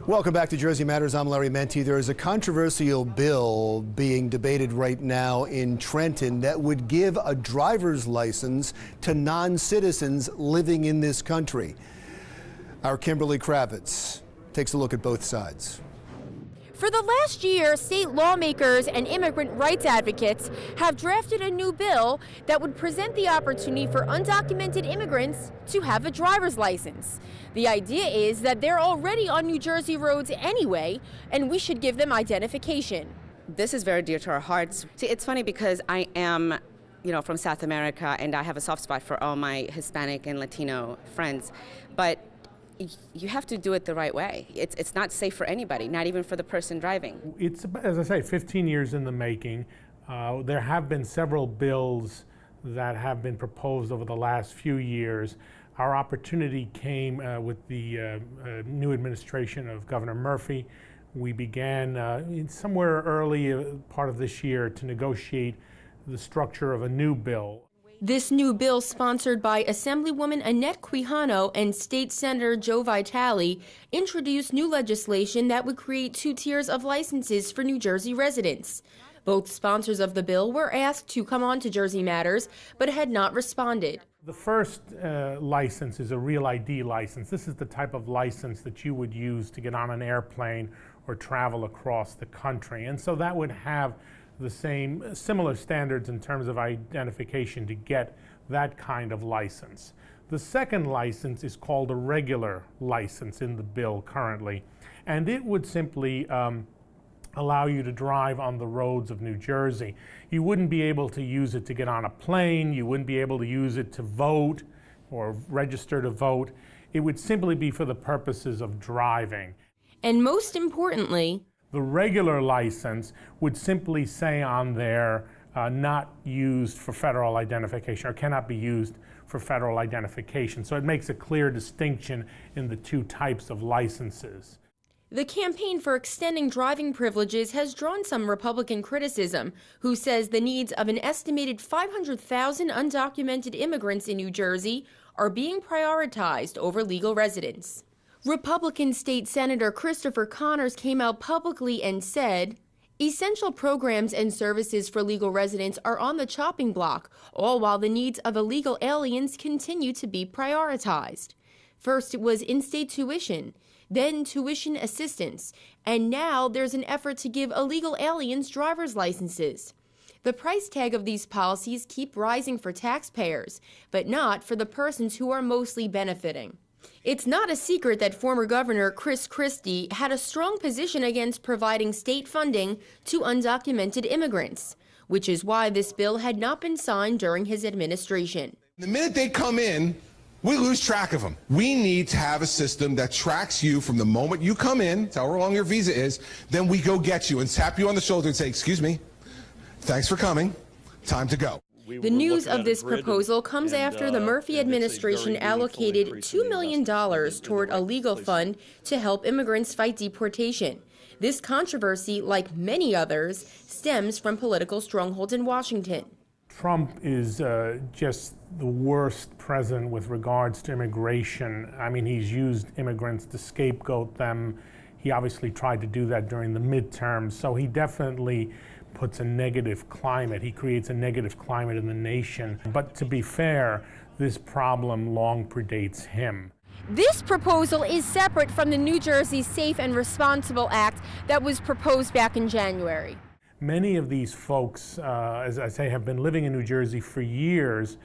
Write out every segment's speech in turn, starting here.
Welcome back to Jersey Matters. I'm Larry Menti. There is a controversial bill being debated right now in Trenton that would give a driver's license to non-citizens living in this country. Our Kimberly Kravitz takes a look at both sides. For the last year, state lawmakers and immigrant rights advocates have drafted a new bill that would present the opportunity for undocumented immigrants to have a driver's license. The idea is that they're already on New Jersey roads anyway, and we should give them identification. This is very dear to our hearts. See, it's funny because I am, from South America, and I have a soft spot for all my Hispanic and Latino friends, but you have to do it the right way. It's not safe for anybody, not even for the person driving. It's, as I say, 15 years in the making. There have been several bills that have been proposed over the last few years. Our opportunity came with the new administration of Governor Murphy. We began somewhere early part of this year to negotiate the structure of a new bill. This new bill, sponsored by Assemblywoman Annette Quijano and State Senator Joe Vitale, introduced new legislation that would create 2 tiers of licenses for New Jersey residents. Both sponsors of the bill were asked to come on to Jersey Matters, but had not responded. The first license is a Real ID license. This is the type of license that you would use to get on an airplane or travel across the country. And so that would have the similar standards in terms of identification to get that kind of license. The second license is called a regular license in the bill currently, and it would simply allow you to drive on the roads of New Jersey. You wouldn't be able to use it to get on a plane, you wouldn't be able to use it to vote or register to vote. It would simply be for the purposes of driving. And most importantly, the regular license would simply say on there, not used for federal identification, or cannot be used for federal identification. So it makes a clear distinction in the 2 types of licenses. The campaign for extending driving privileges has drawn some Republican criticism, who says the needs of an estimated 500,000 undocumented immigrants in New Jersey are being prioritized over legal residents. Republican State Senator Christopher Connors came out publicly and said, "Essential programs and services for legal residents are on the chopping block, all while the needs of illegal aliens continue to be prioritized. First it was in-state tuition, then tuition assistance, and now there's an effort to give illegal aliens driver's licenses. The price tag of these policies keep rising for taxpayers, but not for the persons who are mostly benefiting." It's not a secret that former Governor Christie had a strong position against providing state funding to undocumented immigrants, which is why this bill had not been signed during his administration. The minute they come in, we lose track of them. We need to have a system that tracks you from the moment you come in, however long your visa is, then we go get you and tap you on the shoulder and say, "Excuse me, thanks for coming, time to go." The news of this proposal comes after the Murphy administration allocated $2 million toward a legal fund to help immigrants fight deportation. This controversy, like many others, stems from political strongholds in Washington. Trump is just the worst president with regards to immigration. I mean, he's used immigrants to scapegoat them. He obviously tried to do that during the midterms, so he definitely puts a negative climate. He creates a negative climate in the nation. But to be fair, this problem long predates him. This proposal is separate from the New Jersey Safe and Responsible Act that was proposed back in January. Many of these folks, as I say, have been living in New Jersey for years,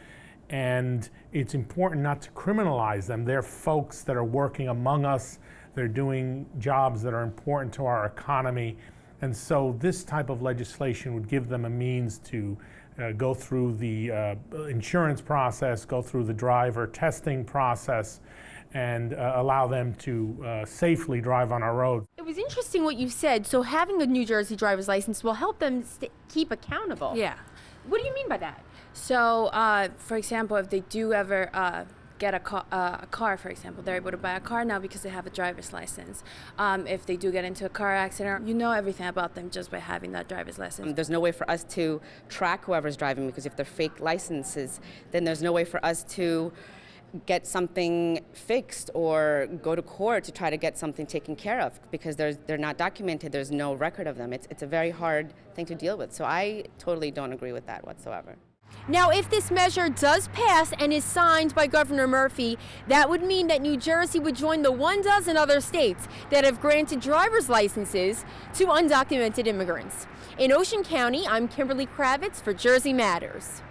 and it's important not to criminalize them. They're folks that are working among us. They're doing jobs that are important to our economy. And so this type of legislation would give them a means to go through the insurance process, go through the driver testing process, and allow them to safely drive on our roads. It was interesting what you said. So having a New Jersey driver's license will help them keep accountable. Yeah. What do you mean by that? So, for example, if they do ever get a car, for example, they're able to buy a car now because they have a driver's license. If they do get into a car accident, you know everything about them just by having that driver's license. There's no way for us to track whoever's driving, because if they're fake licenses, then there's no way for us to get something fixed or go to court to try to get something taken care of because they're not documented. There's no record of them. It's a very hard thing to deal with. So I totally don't agree with that whatsoever. Now, if this measure does pass and is signed by Governor Murphy, that would mean that New Jersey would join the 12 other states that have granted driver's licenses to undocumented immigrants. In Ocean County, I'm Kimberly Kravitz for Jersey Matters.